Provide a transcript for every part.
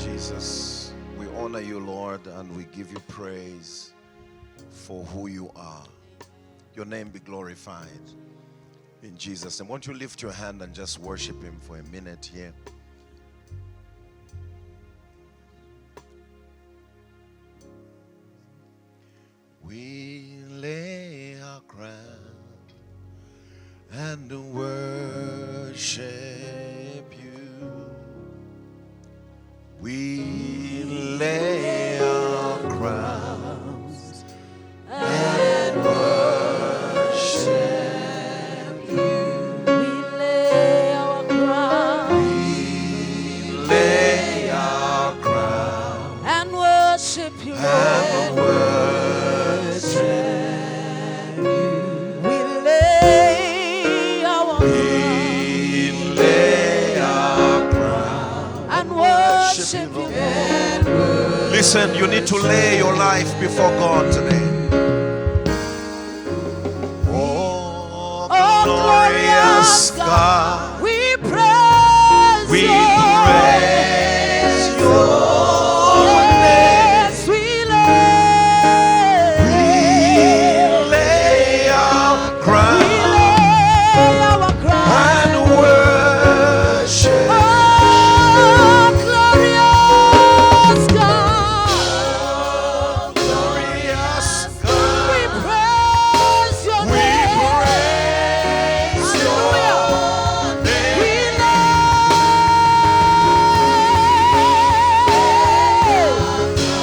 Jesus, we honor you, Lord, and we give you praise for who you are. Your name be glorified in Jesus. And won't you lift your hand and just worship him for a minute here? We lay our crown and worship you. We lay our crowns and worship you. We lay our crown. We lay our crown And worship you, and Lord. worship We lay our We lay our crown and worship you, Lord. Listen, you need to lay your life before God today. Oh, Oh, glorious God, we praise we you. praise your name. Yes, we lay. We lay our We crown lay our crown. and worship. Oh, glorious God, Oh, glorious we God, praise your we name. praise your We name. lay.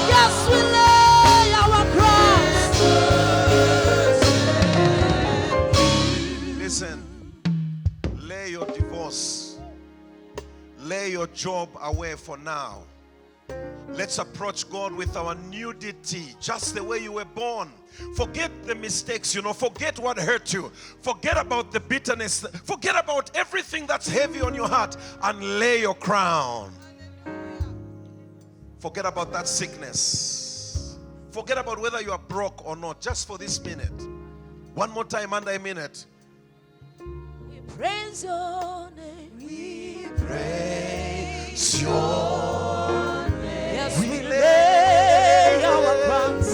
Yes, we lay our crowns. Listen, lay your divorce, lay your job away for now. Let's approach God with our nudity, just the way you were born. Forget the mistakes, forget what hurt you. Forget about the bitterness. Forget about everything that's heavy on your heart and lay your crown. Forget about that sickness. Forget about whether you are broke or not, just for this minute. One more time, under a minute. We praise your name. We Praise your name. yes, we lay our crowns.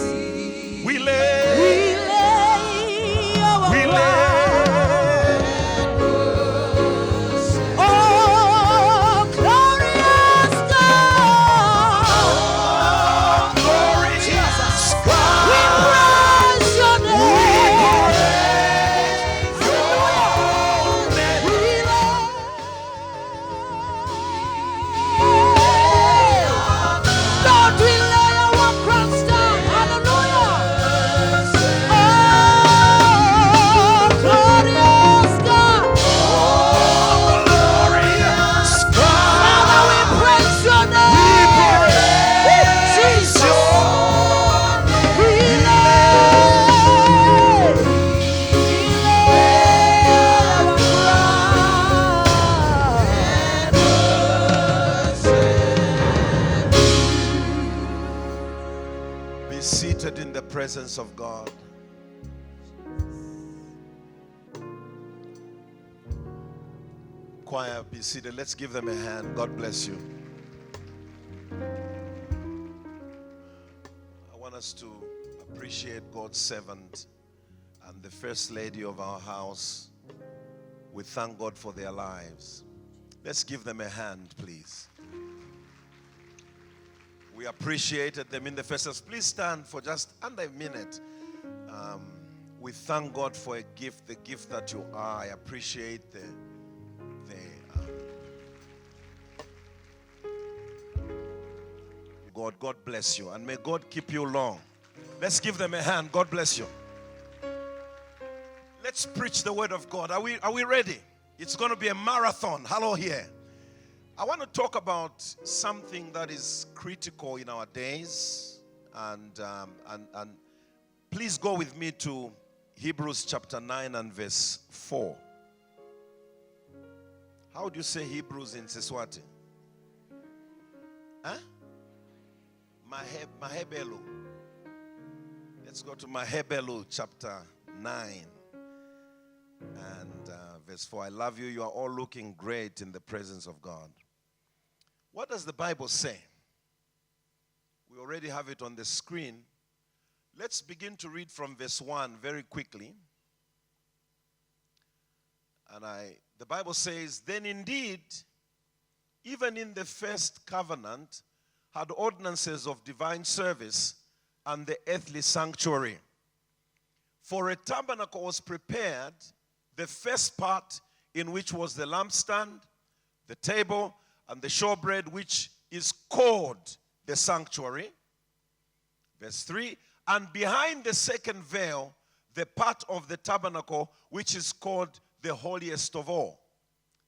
We lay. We lay our We crowns. Oh, glorious God, Oh, glorious we God, praise your we name. praise your name. We lay. Lord, we lay our crowns down. Hallelujah. Oh, glorious God. Oh, glorious Father, we God, praise your we name. praise Jesus. your We name. lay. our crown. Be seated in the presence of God. Choir, be seated. Let's give them a hand. God bless you. I want us to appreciate God's servant and the first lady of our house. We thank God for their lives. Let's give them a hand, please. We appreciated them in the first service. Please stand for just under a minute. We thank God for a gift, the gift that you are. I appreciate God bless you, and may God keep you long. Let's give them a hand. God bless you. Let's preach the word of God. Are we ready? It's going to be a marathon. Hello here. I want to talk about something that is critical in our days, and please go with me to Hebrews chapter 9 and verse 4. How do you say Hebrews in Siswati? Huh? Mahebelu. Let's go to Mahebelu chapter 9 and verse 4. I love you. You are all looking great in the presence of God. What does the Bible say? We already have it on the screen. Let's begin to read from verse 1 very quickly. And the Bible says, then indeed, even in the first covenant, had ordinances of divine service and the earthly sanctuary. For a tabernacle was prepared, the first part in which was the lampstand, the table, and the showbread, which is called the sanctuary. Verse 3, and behind the second veil, the part of the tabernacle, which is called the holiest of all.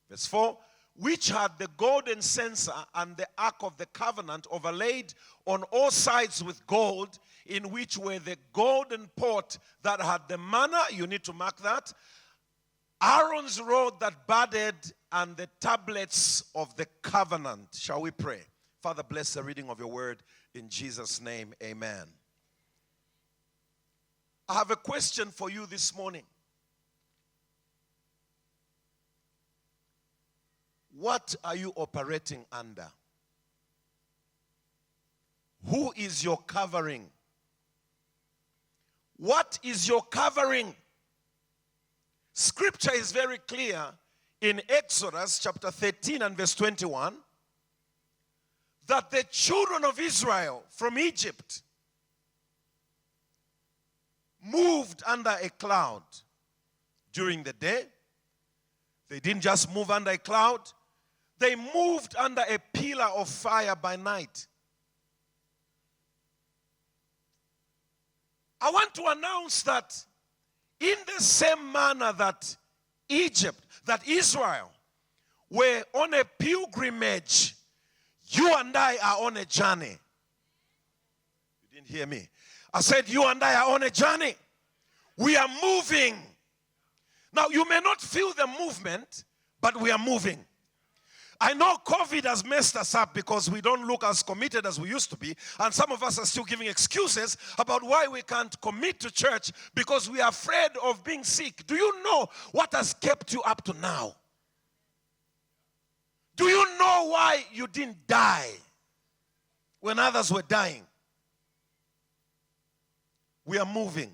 Verse 4, which had the golden censer and the ark of the covenant overlaid on all sides with gold, in which were the golden pot that had the manna, you need to mark that, Aaron's rod that budded, and the tablets of the covenant. Shall we pray? Father, bless the reading of your word in Jesus' name, amen. I have a question for you this morning. What are you operating under? Who is your covering? What is your covering? Scripture is very clear in Exodus chapter 13 and verse 21 that the children of Israel from Egypt moved under a cloud during the day. They didn't just move under a cloud. They moved under a pillar of fire by night. I want to announce that in the same manner that Egypt, that Israel were on a pilgrimage, you and I are on a journey. You didn't hear me. I said you and I are on a journey. We are moving. Now, you may not feel the movement, but we are moving. I know COVID has messed us up because we don't look as committed as we used to be. And some of us are still giving excuses about why we can't commit to church because we are afraid of being sick. Do you know what has kept you up to now? Do you know why you didn't die when others were dying? We are moving.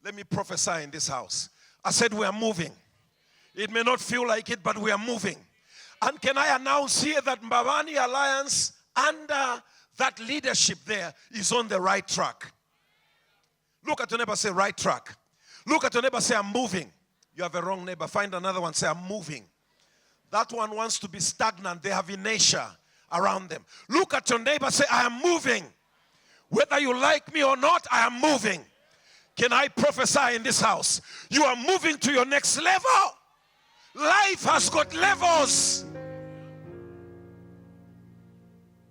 Let me prophesy in this house. I said we are moving. It may not feel like it, but we are moving. And can I announce here that MBABANE Alliance, under that leadership there, is on the right track. Look at your neighbor, say right track. Look at your neighbor, say I'm moving. You have a wrong neighbor. Find another one, say I'm moving. That one wants to be stagnant. They have inertia around them. Look at your neighbor, say I am moving. Whether you like me or not, I am moving. Can I prophesy in this house? You are moving to your next level. Life has got levels.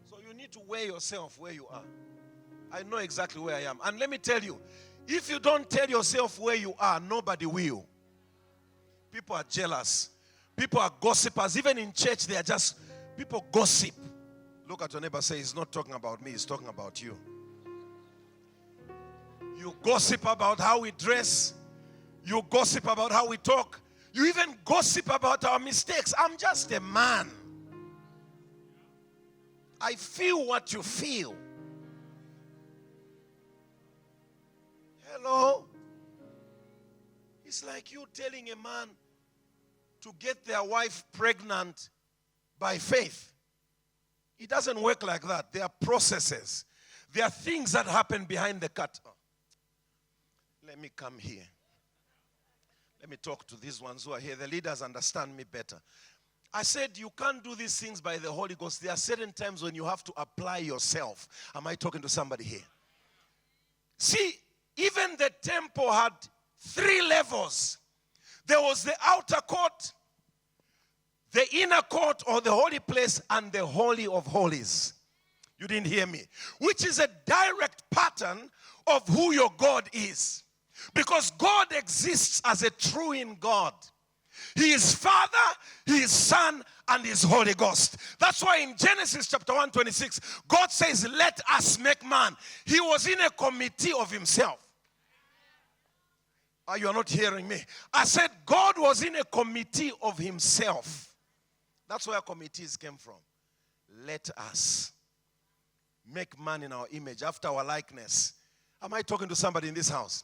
So you need to weigh yourself where you are. I know exactly where I am. And let me tell you, if you don't tell yourself where you are, nobody will. People are jealous. People are gossipers. Even in church, they are just, people gossip. Look at your neighbor, say, he's not talking about me, he's talking about you. You gossip about how we dress. You gossip about how we talk. You even gossip about our mistakes. I'm just a man. I feel what you feel. Hello? It's like you telling a man to get their wife pregnant by faith. It doesn't work like that. There are processes. There are things that happen behind the curtain. Let me come here. Let me talk to these ones who are here. The leaders understand me better. I said you can't do these things by the Holy Ghost. There are certain times when you have to apply yourself. Am I talking to somebody here? See, even the temple had 3 levels. There was the outer court, the inner court or the holy place, and the Holy of Holies. You didn't hear me. Which is a direct pattern of who your God is. Because God exists as a true in God. He is Father, He is Son, and He is Holy Ghost. That's why in Genesis chapter 1:26, God says, let us make man. He was in a committee of Himself. You are not hearing me. I said God was in a committee of Himself. That's where committees came from. Let us make man in our image, after our likeness. Am I talking to somebody in this house?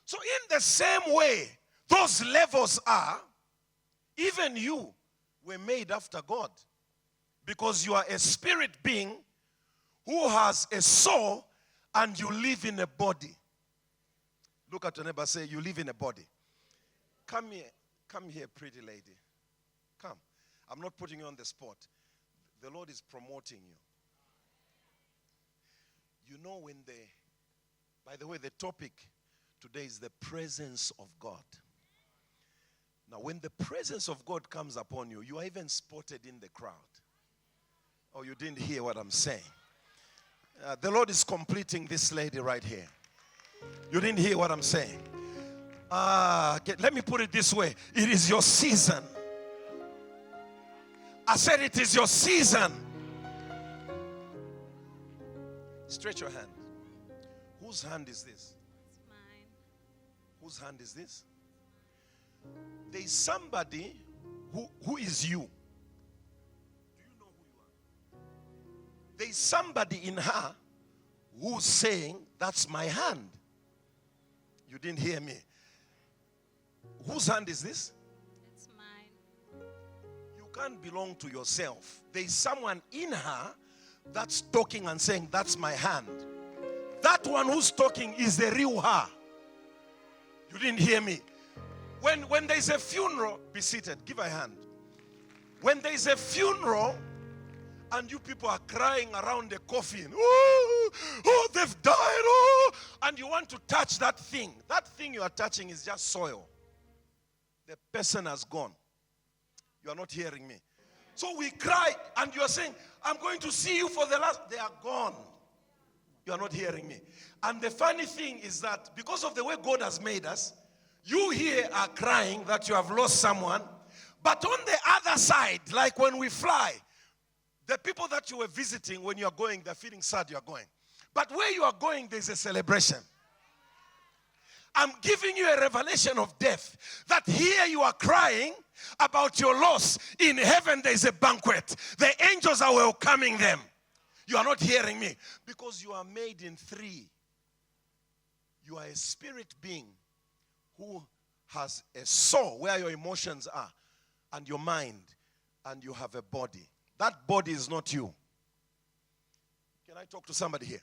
So in the same way, those levels are, even you were made after God. Because you are a spirit being who has a soul and you live in a body. Look at your neighbor, say, you live in a body. Come here, pretty lady. Come. I'm not putting you on the spot. The Lord is promoting you. You know by the way, the topic today is the presence of God. Now, when the presence of God comes upon you, you are even spotted in the crowd. Oh, you didn't hear what I'm saying. The Lord is completing this lady right here. You didn't hear what I'm saying. Let me put it this way. It is your season. I said it is your season. Stretch your hand. Whose hand is this? It's mine. Whose hand is this? There is somebody who is you. Do you know who you are? There is somebody in her who's saying, that's my hand. You didn't hear me. Whose hand is this? It's mine. You can't belong to yourself. There is someone in her that's talking and saying, that's my hand. That one who's talking is the real her. You didn't hear me. When there is a funeral, be seated, give a hand. When there is a funeral and you people are crying around the coffin, oh, they've died, oh, and you want to touch that thing you are touching is just soil. The person has gone. You are not hearing me. So we cry and you are saying, I'm going to see you for the last. They are gone. You are not hearing me. And the funny thing is that because of the way God has made us, you here are crying that you have lost someone. But on the other side, like when we fly, the people that you were visiting when you are going, they're feeling sad you are going. But where you are going, there's a celebration. I'm giving you a revelation of death. That here you are crying about your loss. In heaven there is a banquet. The angels are welcoming them. You are not hearing me. Because you are made in three. You are a spirit being who has a soul where your emotions are. And your mind. And you have a body. That body is not you. Can I talk to somebody here?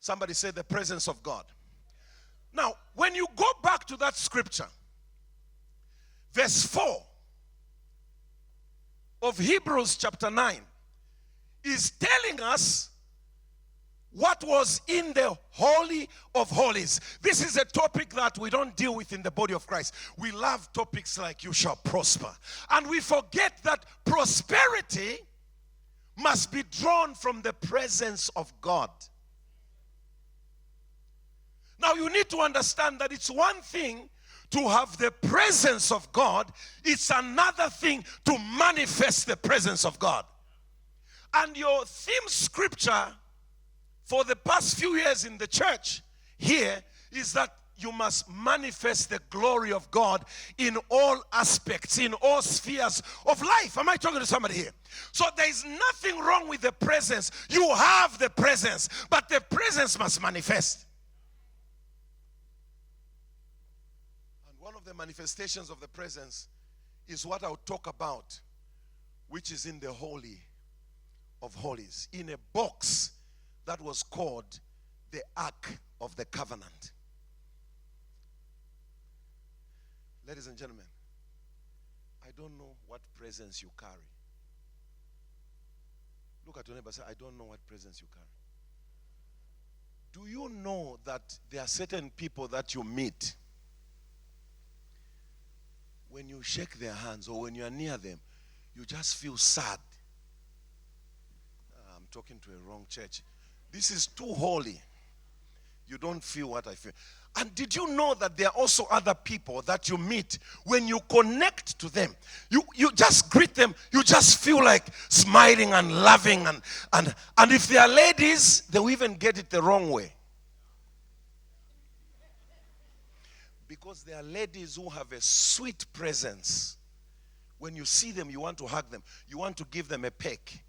Somebody say the presence of God. Now, when you go back to that scripture, verse 4 of Hebrews chapter 9 is telling us what was in the Holy of Holies. This is a topic that we don't deal with in the body of Christ. We love topics like you shall prosper. And we forget that prosperity must be drawn from the presence of God. Now you need to understand that it's one thing to have the presence of God. It's another thing to manifest the presence of God. And your theme scripture for the past few years in the church here is that you must manifest the glory of God in all aspects, in all spheres of life. Am I talking to somebody here? So there is nothing wrong with the presence. You have the presence, but the presence must manifest. One of the manifestations of the presence is what I'll talk about, which is in the Holy of Holies, in a box that was called the Ark of the Covenant. Ladies and gentlemen, I don't know what presence you carry. Look at your neighbor and say, I don't know what presence you carry. Do you know that there are certain people that you meet? When you shake their hands or when you are near them, you just feel sad. I'm talking to a wrong church. This is too holy. You don't feel what I feel. And did you know that there are also other people that you meet, when you connect to them, you just greet them, you just feel like smiling and laughing. And if they are ladies, they will even get it the wrong way. Because there are ladies who have a sweet presence. When you see them, you want to hug them. You want to give them a peck.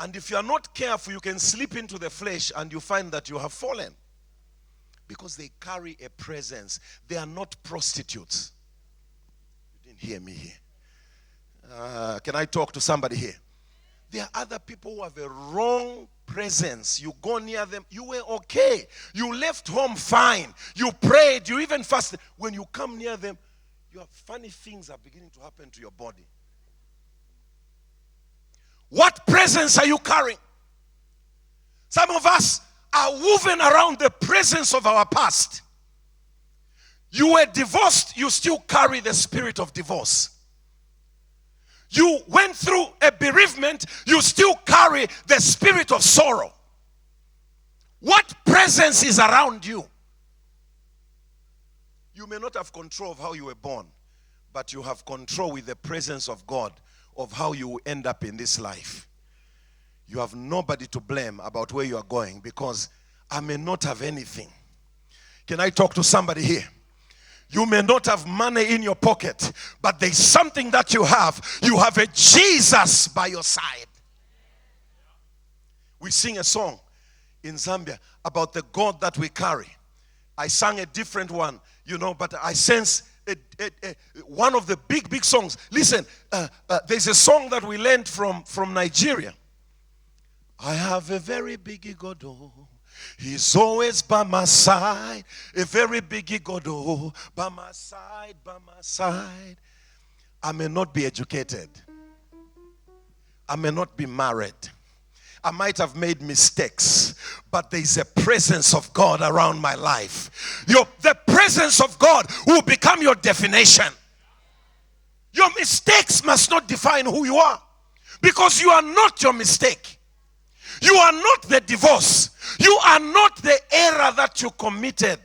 And if you are not careful, you can slip into the flesh and you find that you have fallen. Because they carry a presence. They are not prostitutes. You didn't hear me here. Can I talk to somebody here? There are other people who have a wrong presence. You go near them, you were okay. You left home fine. You prayed, you even fasted. When you come near them, your funny things are beginning to happen to your body. What presence are you carrying? Some of us are woven around the presence of our past. You were divorced, you still carry the spirit of divorce. You went through a bereavement, you still carry the spirit of sorrow. What presence is around you? You may not have control of how you were born, but you have control with the presence of God of how you will end up in this life. You have nobody to blame about where you are going, because I may not have anything. Can I talk to somebody here? You may not have money in your pocket, but there's something that you have. You have a Jesus by your side. We sing a song in Zambia about the God that we carry. I sang a different one, but I sense one of the big songs. Listen, there's a song that we learned from Nigeria. I have a very big God, oh. He's always by my side. A very big God, oh. By my side, by my side. I may not be educated. I may not be married. I might have made mistakes, but there is a presence of God around my life. The presence of God will become your definition. Your mistakes must not define who you are, because you are not your mistake. You are not the divorce. You are not the error that you committed.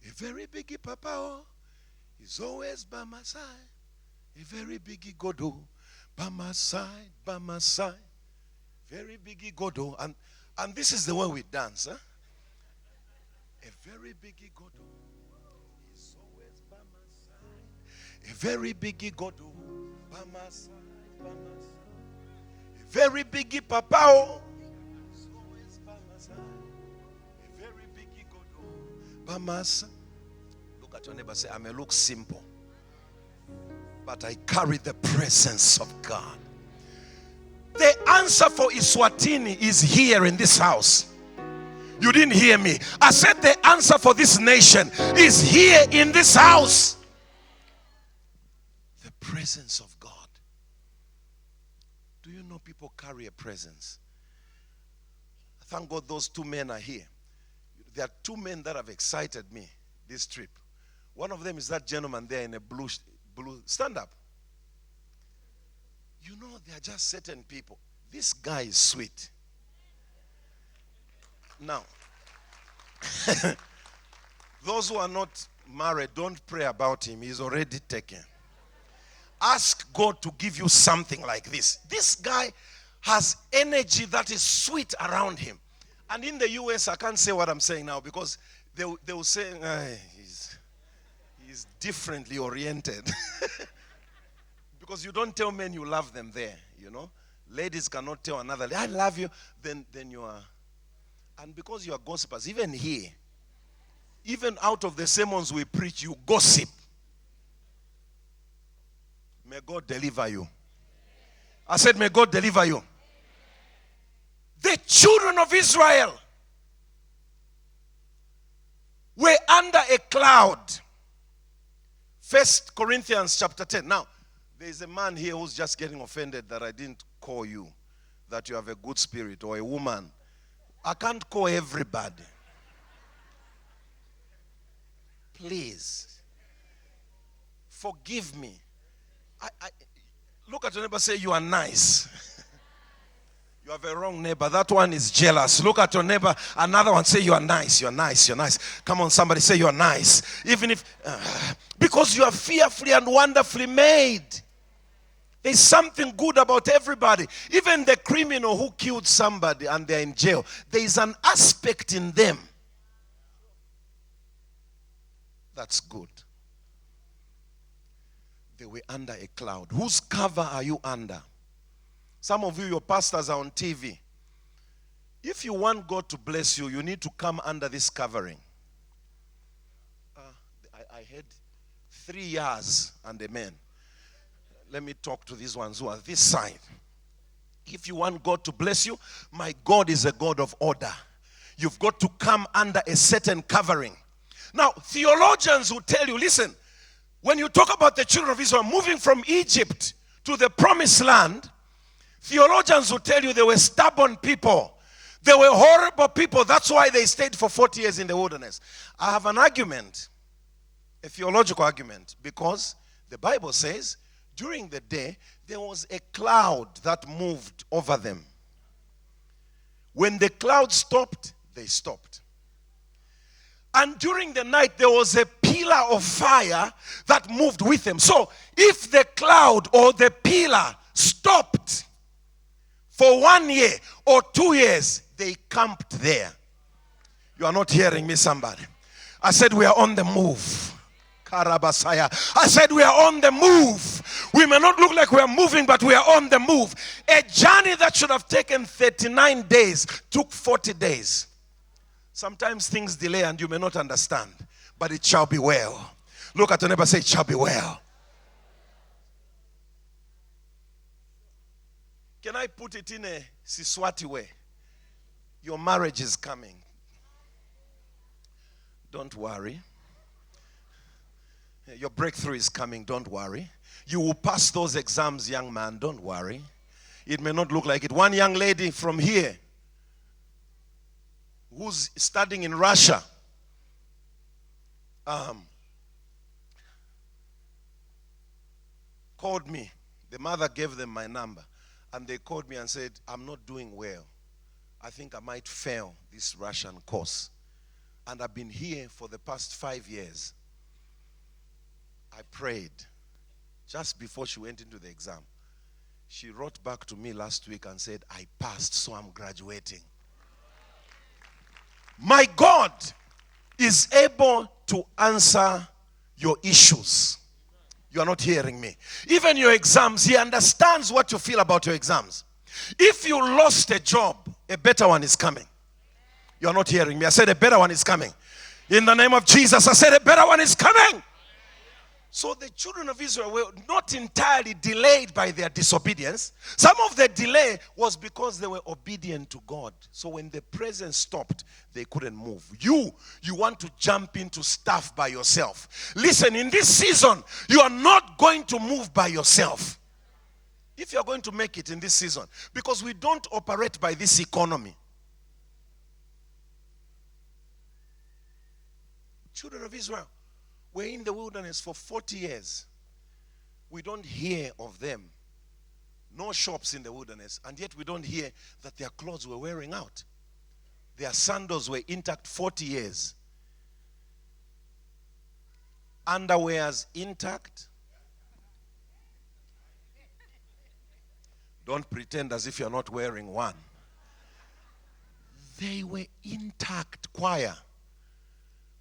A very big papa, oh, is always by my side. A very big God, oh, by my side, by my side. Very big God, oh. And this is the way we dance, huh? A very big God, oh, is always by my side. A very big God, oh, by my side, by my side. A very big papa, oh, is always by my side. A very big God, oh, by my side. Look at your neighbor, say, I may look simple, but I carry the presence of God. The answer for Eswatini is here in this house. You didn't hear me. I said the answer for this nation is here in this house. The presence of God. Do you know people carry a presence? Thank God those two men are here. There are two men that have excited me this trip. One of them is that gentleman there in a blue stand up. You know, there are just certain people. This guy is sweet. Now, those who are not married, don't pray about him. He's already taken. Ask God to give you something like this. This guy has energy that is sweet around him. And in the US, I can't say what I'm saying now, because they will say, he's differently oriented. Because you don't tell men you love them there, Ladies cannot tell another, I love you, then you are. And because you are gossipers, even here, even out of the sermons we preach, you gossip. May God deliver you. I said, may God deliver you. The children of Israel were under a cloud. 1 Corinthians chapter 10. Now, there is a man here who's just getting offended that I didn't call you, that you have a good spirit, or a woman. I can't call everybody. Please. Forgive me. I look at your neighbor, say, you are nice. You have a wrong neighbor. That one is jealous. Look at your neighbor. Another one, say, you are nice. You are nice. You're nice. Come on, somebody, say, you are nice. Even if, because you are fearfully and wonderfully made. There's something good about everybody. Even the criminal who killed somebody and they're in jail, there is an aspect in them that's good. They were under a cloud. Whose cover are you under? Some of you, your pastors are on TV. If you want God to bless you, you need to come under this covering. I had 3 years and amen. Let me talk to these ones who are this side. If you want God to bless you, my God is a God of order. You've got to come under a certain covering. Now, theologians will tell you, listen, when you talk about the children of Israel moving from Egypt to the promised land, theologians will tell you they were stubborn people. They were horrible people. That's why they stayed for 40 years in the wilderness. I have an argument, a theological argument, because the Bible says during the day there was a cloud that moved over them. When the cloud stopped, they stopped. And during the night there was a pillar of fire that moved with them. So if the cloud or the pillar stopped for 1 year or 2 years, they camped there. You are not hearing me, somebody. I said we are on the move. Karabasaya. I said we are on the move. We may not look like we are moving, but we are on the move. A journey that should have taken 39 days took 40 days. Sometimes things delay and you may not understand, but it shall be well. Look at your neighbor, say it shall be well. Can I put it in a Siswati way? Your marriage is coming. Don't worry. Your breakthrough is coming. Don't worry. You will pass those exams, young man. Don't worry. It may not look like it. One young lady from here who's studying in Russia, called me. The mother gave them my number. And they called me and said, I'm not doing well. I think I might fail this Russian course. And I've been here for the past 5 years. I prayed just before she went into the exam. She wrote back to me last week and said, I passed, so I'm graduating. My God is able to answer your issues. You are not hearing me. Even your exams, he understands what you feel about your exams. If you lost a job, a better one is coming. You are not hearing me. I said a better one is coming. In the name of Jesus, I said a better one is coming. So the children of Israel were not entirely delayed by their disobedience. Some of the delay was because they were obedient to God. So when the presence stopped, they couldn't move. You want to jump into stuff by yourself. Listen, in this season, you are not going to move by yourself. If you are going to make it in this season, because we don't operate by this economy. Children of Israel, we're in the wilderness for 40 years. We don't hear of them. No shops in the wilderness. And yet we don't hear that their clothes were wearing out. Their sandals were intact 40 years. Underwears intact. Don't pretend as if you're not wearing one. They were intact, choir.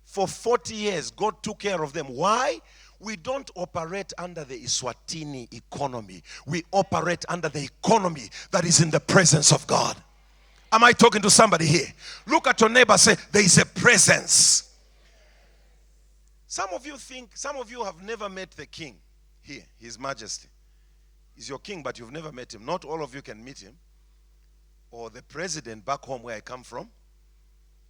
For 40 years, God took care of them. Why? We don't operate under the Eswatini economy. We operate under the economy that is in the presence of God. Am I talking to somebody here? Look at your neighbor, say, there is a presence. Some of you have never met the king here, His Majesty. He's your king, but you've never met him. Not all of you can meet him. Or the president back home where I come from.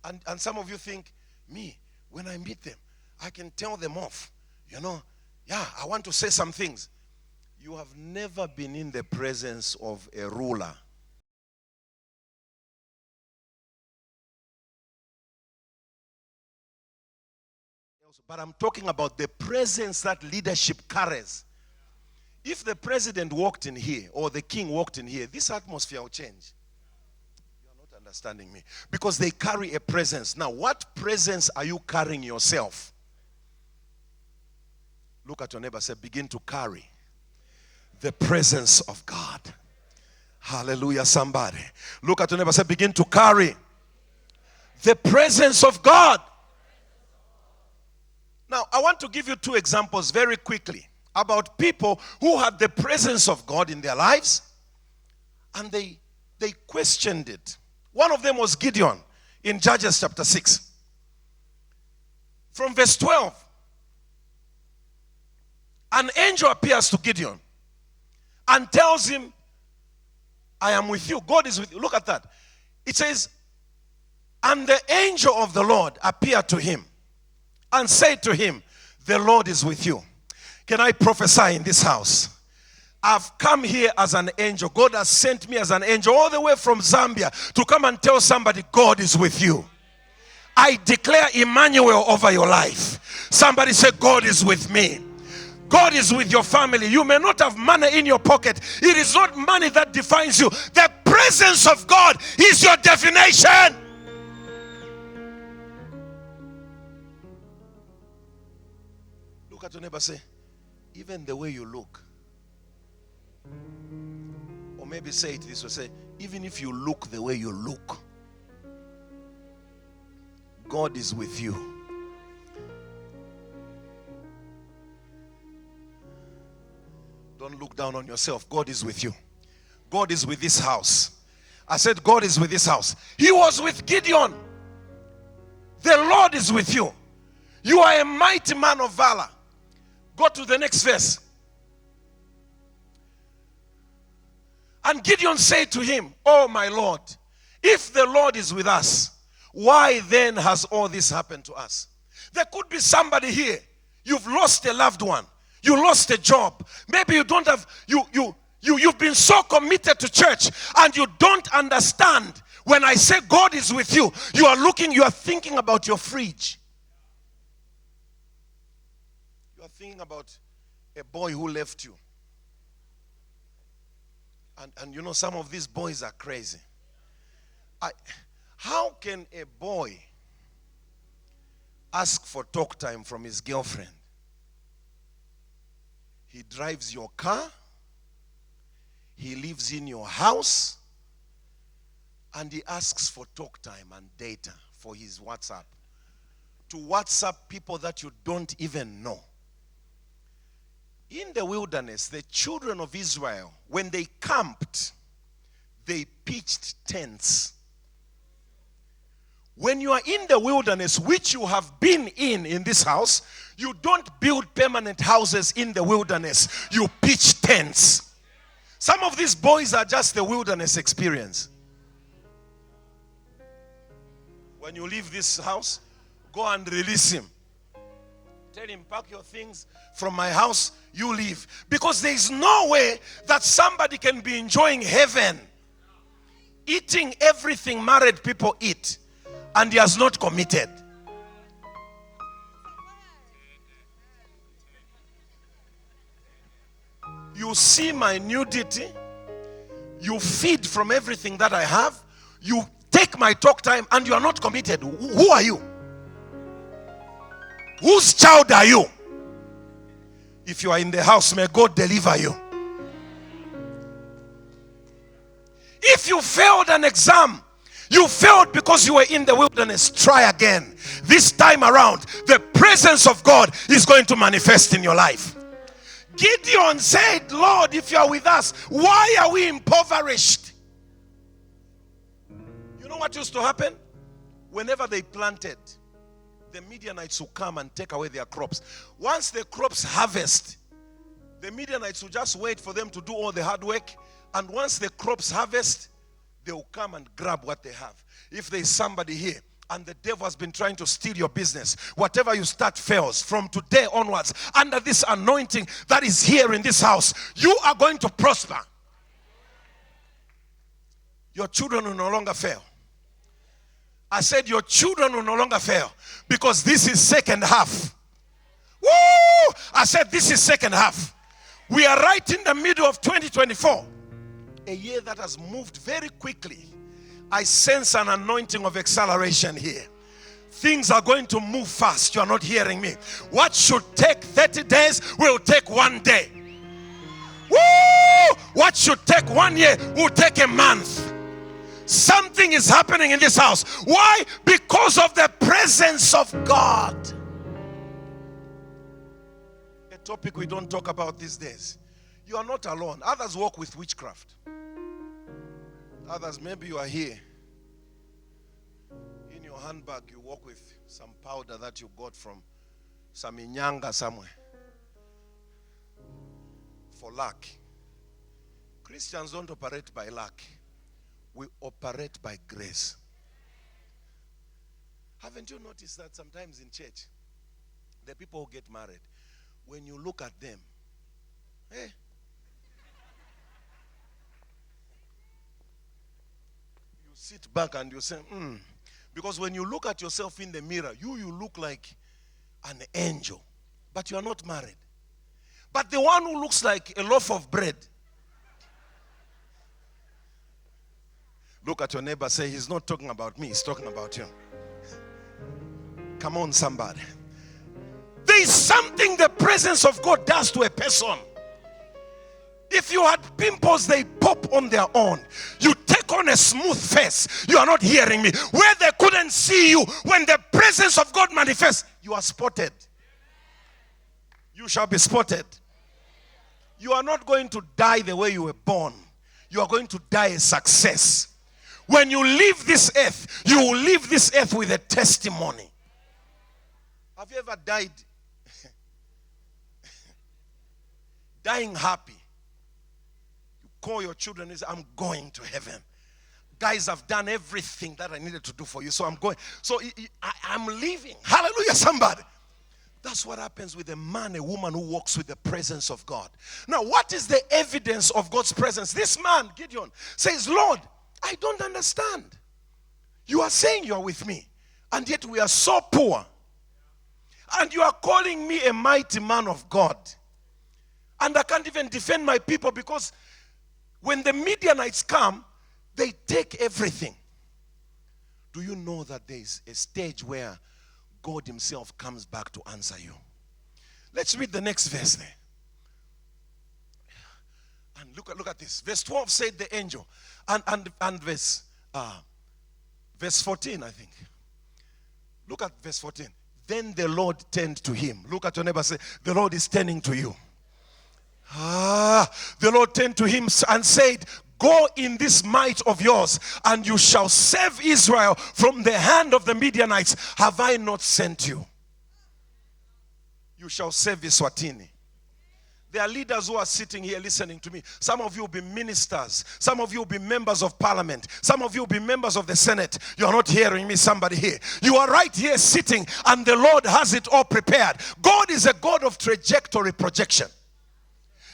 And some of you think, me, when I meet them, I can tell them off. I want to say some things. You have never been in the presence of a ruler. But I'm talking about the presence that leadership carries. If the president walked in here or the king walked in here, this atmosphere will change. You are not understanding me. Because they carry a presence. Now, what presence are you carrying yourself? Look at your neighbor, say, begin to carry the presence of God. Hallelujah, somebody. Look at your neighbor, say, begin to carry the presence of God. Now, I want to give you two examples very quickly. about people who had the presence of God in their lives, and they questioned it. One of them was Gideon in Judges chapter 6. From verse 12, an angel appears to Gideon and tells him, I am with you. God is with you. Look at that. It says, and the angel of the Lord appeared to him and said to him, the Lord is with you. Can I prophesy in this house? I've come here as an angel. God has sent me as an angel all the way from Zambia to come and tell somebody God is with you. I declare Emmanuel over your life. Somebody say, God is with me. God is with your family. You may not have money in your pocket. It is not money that defines you. The presence of God is your definition. Look at your neighbor, say, even the way you look. Or maybe say it this way, say, even if you look the way you look, God is with you. Don't look down on yourself. God is with you. God is with this house. I said God is with this house. He was with Gideon. The Lord is with you. You are a mighty man of valor. Go to the next verse. And Gideon said to him, oh my Lord, if the Lord is with us, why then has all this happened to us? There could be somebody here. You've lost a loved one. You lost a job. Maybe you don't have, you've been so committed to church and you don't understand. When I say God is with you, you are thinking about your fridge. You are thinking about a boy who left you. And you know, some of these boys are crazy. How can a boy ask for talk time from his girlfriend? He drives your car. He lives in your house. And he asks for talk time and data for his WhatsApp. To WhatsApp people that you don't even know. In the wilderness, the children of Israel, when they camped, they pitched tents. When you are in the wilderness, which you have been in this house, you don't build permanent houses in the wilderness. You pitch tents. Some of these boys are just the wilderness experience. When you leave this house, go and release him. Tell him, pack your things from my house, you leave. Because there is no way that somebody can be enjoying heaven, eating everything married people eat, and he has not committed. You see my nudity, you feed from everything that I have, you take my talk time, and you are not committed. Who are you? Whose child are you? If you are in the house, may God deliver you. If you failed an exam, you failed because you were in the wilderness, try again. This time around, the presence of God is going to manifest in your life. Gideon said, Lord, if you are with us, why are we impoverished? You know what used to happen? Whenever they planted, the Midianites will come and take away their crops. Once the crops harvest, the Midianites will just wait for them to do all the hard work. And once the crops harvest, they will come and grab what they have. If there is somebody here and the devil has been trying to steal your business, whatever you start fails. From today onwards, under this anointing that is here in this house, you are going to prosper. Your children will no longer fail. I said your children will no longer fail, because this is second half. Woo! I said this is second half. We are right in the middle of 2024. A year that has moved very quickly. I sense an anointing of acceleration here. Things are going to move fast. You are not hearing me. What should take 30 days will take 1 day. Woo! What should take 1 year will take a month. Something is happening in this house. Why? Because of the presence of God. A topic we don't talk about these days. You are not alone. Others walk with witchcraft. Others, maybe you are here. In your handbag, you walk with some powder that you got from some inyanga somewhere. For luck. Christians don't operate by luck. We operate by grace. Haven't you noticed that sometimes in church, the people who get married, when you look at them, you sit back and you say, Because when you look at yourself in the mirror, you look like an angel, but you are not married. But the one who looks like a loaf of bread, look at your neighbor, say, he's not talking about me, he's talking about you. Come on, somebody. There is something the presence of God does to a person. If you had pimples, they pop on their own. You take on a smooth face. You are not hearing me. Where they couldn't see you, when the presence of God manifests, you are spotted. You shall be spotted. You are not going to die the way you were born. You are going to die a success. When you leave this earth, you will leave this earth with a testimony. Have you ever died? Dying happy. You call your children and say, I'm going to heaven. Guys, I've done everything that I needed to do for you, so I'm going. So I'm leaving. Hallelujah, somebody. That's what happens with a man, a woman who walks with the presence of God. Now, what is the evidence of God's presence? This man, Gideon, says, Lord, I don't understand. You are saying you are with me, and yet we are so poor. And you are calling me a mighty man of God. And I can't even defend my people, because when the Midianites come, they take everything. Do you know that there is a stage where God himself comes back to answer you? Let's read the next verse there. And look at this. Verse 12 said the angel. And verse 14, I think. Look at verse 14. Then the Lord turned to him. Look at your neighbor, say, the Lord is turning to you. The Lord turned to him and said, go in this might of yours, and you shall save Israel from the hand of the Midianites. Have I not sent you? You shall save Siswati. There are leaders who are sitting here listening to me. Some of you will be ministers. Some of you will be members of parliament. Some of you will be members of the Senate. You are not hearing me, somebody here. You are right here sitting, and the Lord has it all prepared. God is a God of trajectory projection.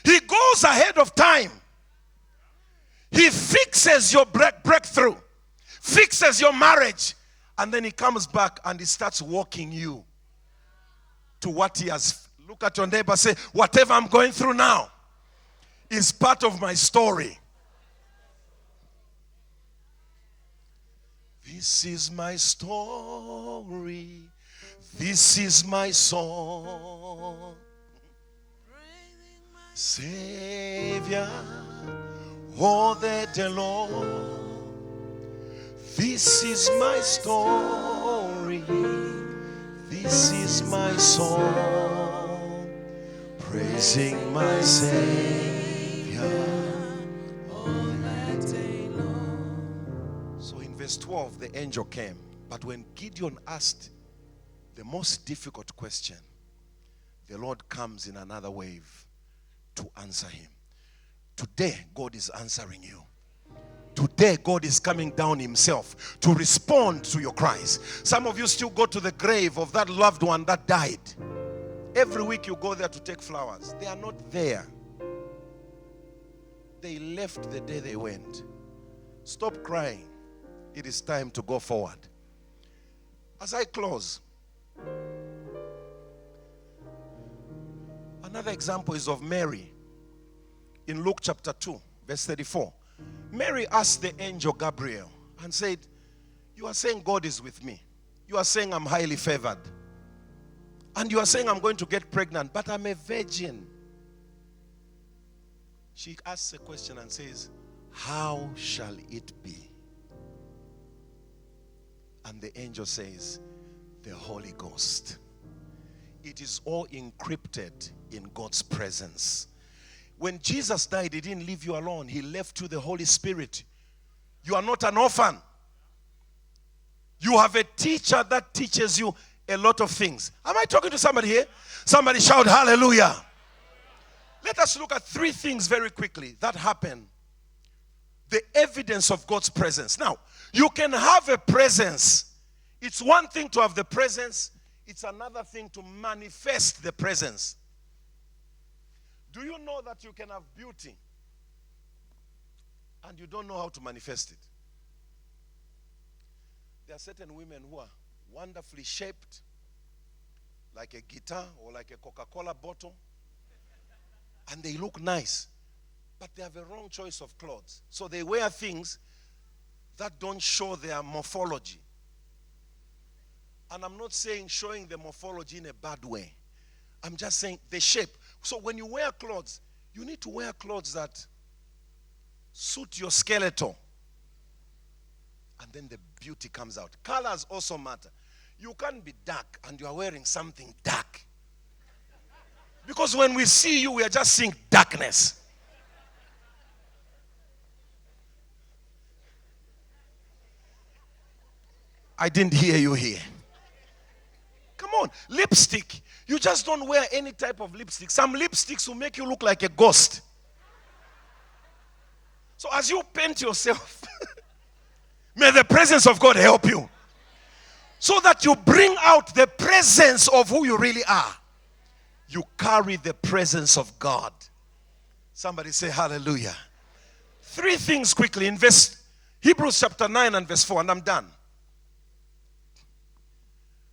He goes ahead of time. He fixes your breakthrough, fixes your marriage, and then he comes back and he starts walking you to what he has. Look at your neighbor, say, whatever I'm going through now is part of my story. This is my story. This is my song. Savior, all that alone. This is my story. This is my song. Praising my Savior all that day long. So in verse 12, the angel came. But when Gideon asked the most difficult question, the Lord comes in another wave to answer him. Today, God is answering you. Today, God is coming down himself to respond to your cries. Some of you still go to the grave of that loved one that died. Every week you go there to take flowers. They are not there. They left the day they went. Stop crying. It is time to go forward. As I close, another example is of Mary. In Luke chapter 2, verse 34. Mary asked the angel Gabriel and said, you are saying God is with me. You are saying I'm highly favored. And you are saying I'm going to get pregnant, but I'm a virgin. She asks a question and says, how shall it be? And the angel says, the Holy Ghost It is all encrypted in God's presence. When Jesus died, he didn't leave you alone. He left you the Holy Spirit. You are not an orphan. You have a teacher that teaches you a lot of things. Am I talking to somebody here? Somebody shout hallelujah. Let us look at 3 things very quickly that happen. The evidence of God's presence. Now, you can have a presence. It's one thing to have the presence. It's another thing to manifest the presence. Do you know that you can have beauty and you don't know how to manifest it? There are certain women who are wonderfully shaped, like a guitar or like a Coca-Cola bottle, and they look nice, but they have a wrong choice of clothes. So they wear things that don't show their morphology. And I'm not saying showing the morphology in a bad way. I'm just saying the shape. So when you wear clothes, you need to wear clothes that suit your skeleton. And then the beauty comes out. Colors also matter. You can't be dark and you are wearing something dark. Because when we see you, we are just seeing darkness. I didn't hear you here. Come on, lipstick. You just don't wear any type of lipstick. Some lipsticks will make you look like a ghost. So as you paint yourself, may the presence of God help you. So that you bring out the presence of who you really are. You carry the presence of God. Somebody say hallelujah. 3 things quickly in Hebrews chapter 9 and verse 4, and I'm done.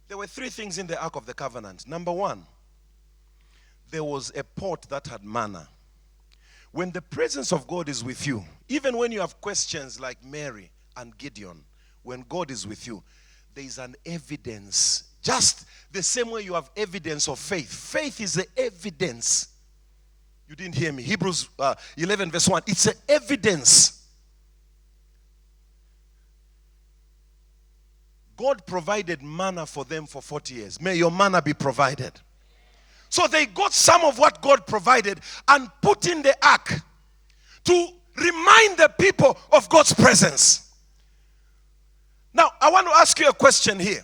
There were 3 things in the Ark of the Covenant. Number 1, there was a pot that had manna. When the presence of God is with you, even when you have questions like Mary and Gideon, when God is with you, there is an evidence. Just the same way you have evidence of faith. Faith is the evidence. You didn't hear me. Hebrews 11 verse 1. It's an evidence. God provided manna for them for 40 years. May your manna be provided. So they got some of what God provided and put in the ark to remind the people of God's presence. Now, I want to ask you a question here.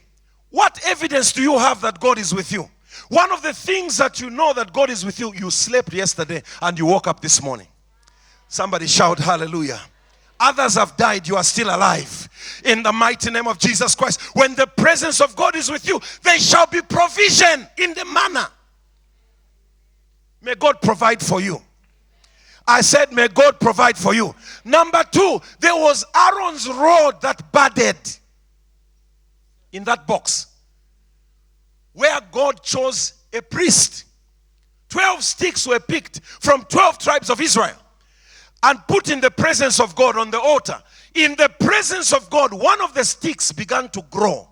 What evidence do you have that God is with you? One of the things that you know that God is with you, you slept yesterday and you woke up this morning. Somebody shout hallelujah. Others have died, you are still alive. In the mighty name of Jesus Christ. When the presence of God is with you, there shall be provision in the manner. May God provide for you. I said, may God provide for you. Number 2, there was Aaron's rod that budded in that box, where God chose a priest. 12 sticks were picked from 12 tribes of Israel and put in the presence of God on the altar. In the presence of God, one of the sticks began to grow.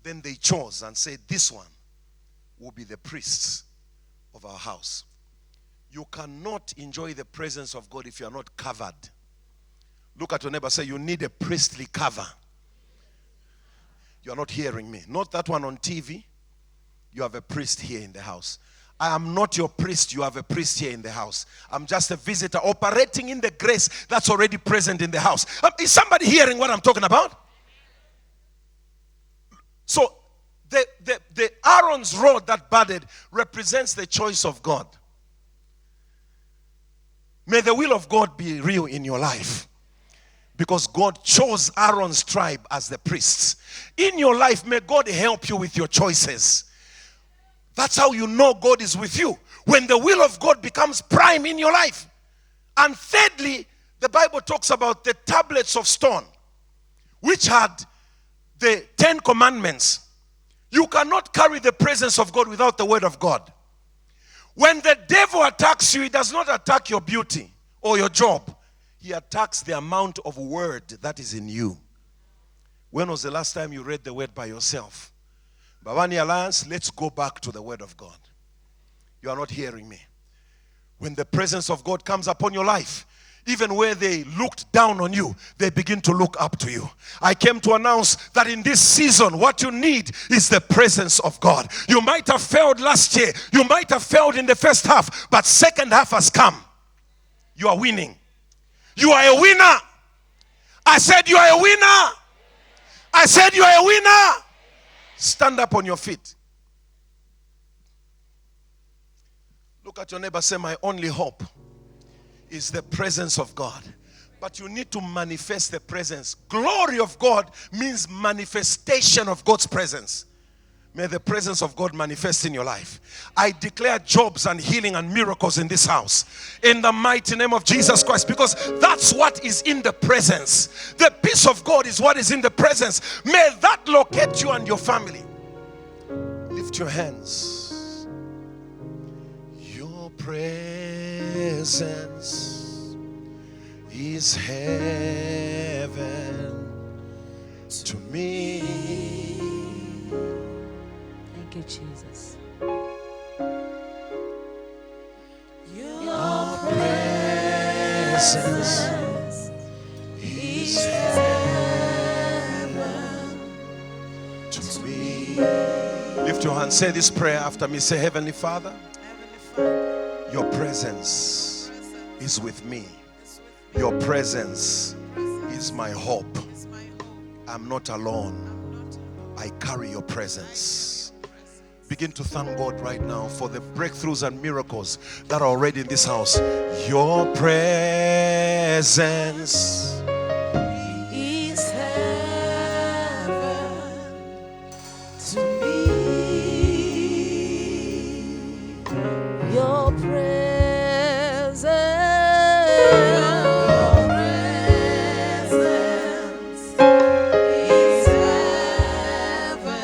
Then they chose and said, this one will be the priests of our house. You cannot enjoy the presence of God if you are not covered. Look at your neighbor, say, you need a priestly cover. You are not hearing me. Not that one on TV. You have a priest here in the house. I am not your priest. You have a priest here in the house. I'm just a visitor operating in the grace that's already present in the house. Is somebody hearing what I'm talking about? So the Aaron's rod that budded represents the choice of God. May the will of God be real in your life. Because God chose Aaron's tribe as the priests. In your life, may God help you with your choices. That's how you know God is with you. When the will of God becomes prime in your life. And thirdly, the Bible talks about the tablets of stone, which had the 10 commandments. You cannot carry the presence of God without the word of God. When the devil attacks you, he does not attack your beauty or your job. He attacks the amount of word that is in you. When was the last time you read the word by yourself? MBABANealliance Alliance, let's go back to the word of God. You are not hearing me. When the presence of God comes upon your life, Even where they looked down on you, they begin to look up to you. I came to announce that in this season, what you need is the presence of God. You might have failed last year. You might have failed in the first half, but second half has come. You are winning. You are a winner. I said you are a winner. I said you are a winner. Stand up on your feet. Look at your neighbor, say, my only hope is the presence of God. But you need to manifest the presence. Glory of God means manifestation of God's presence. May the presence of God manifest in your life. I declare jobs and healing and miracles in this house in the mighty name of Jesus Christ, because that's what is in the presence. The peace of God is what is in the presence. May that locate you and your family. Lift your hands. Your presence is heaven to me. Thank you, Jesus. Your presence is heaven to me. Lift your hand. Say this prayer after me. Say, Heavenly Father, your presence is with me. Your presence is my hope. I'm not alone. I carry your presence. Begin to thank God right now for the breakthroughs and miracles that are already in this house. Your presence Is heaven to me. Your presence is heaven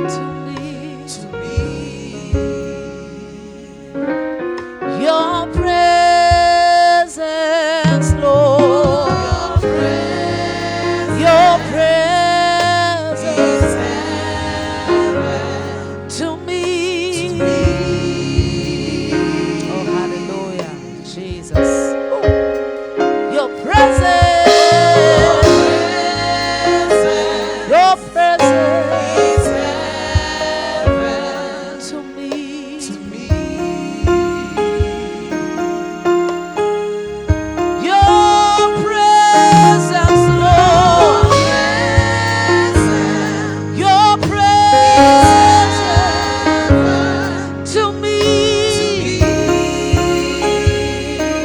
to me. Your presence, Lord. Your presence is heaven to me. Oh, hallelujah, Jesus. Your presence, your presence is heaven to me. Your presence, Lord. Your presence to me.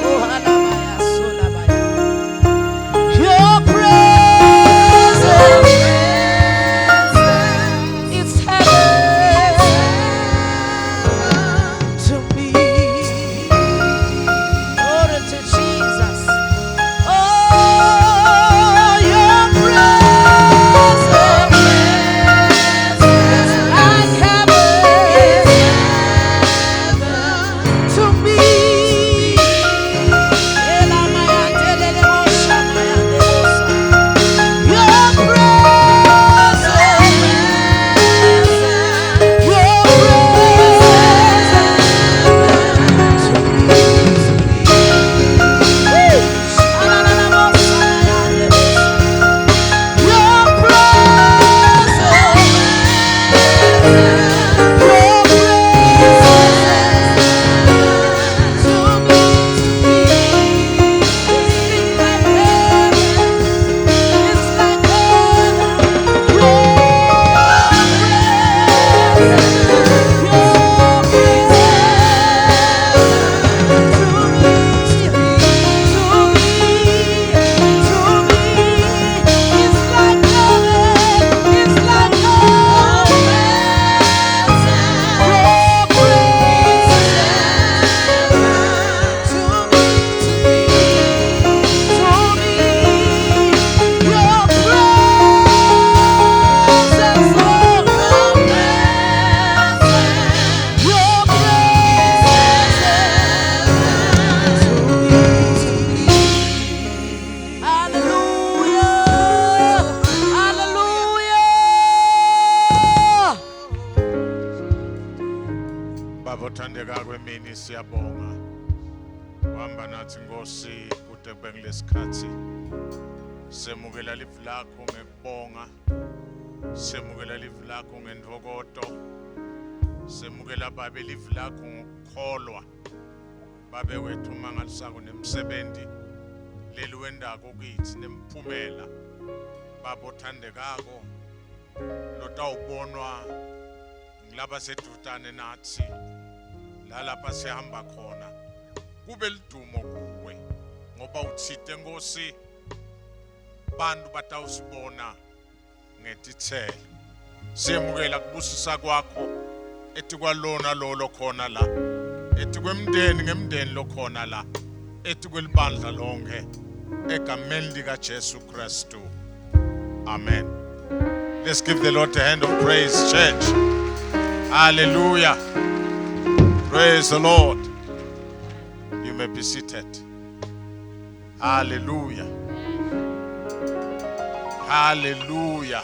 Oh, Hanamaya, Solabaya. Your presence is heaven to me. Glory to Jesus. Oh, your presence is like heaven to me. Your presence, to me. Your Babothandeka kwemini siyabonga. Uhamba nathi Nkosi. kude kube kulesikhathi semukela livu lakho ngekubonga, semukela livu lakho ngentokoto, semukela babe livu lakho ngokukholwa. Babe wethu mangalisako nemsebenzi leli wendako kithi nemphumela baba othandekako lotawubonwa ngilaba sedutane nathi lalapha sihamba khona kube lidumo kuwe ngoba uthite Nkosi bantu batawusibona ngetithele. Siyemukela kubusisa kwakho ethi kwalona lolo khona la, ethi kwemndeni ngemndeni lokhona la, ethi kwelibandla lonke egameni lika Jesu Kristu. Amen. Let's give the Lord a hand of praise, church. Hallelujah. Praise the Lord. You may be seated. Hallelujah. Hallelujah.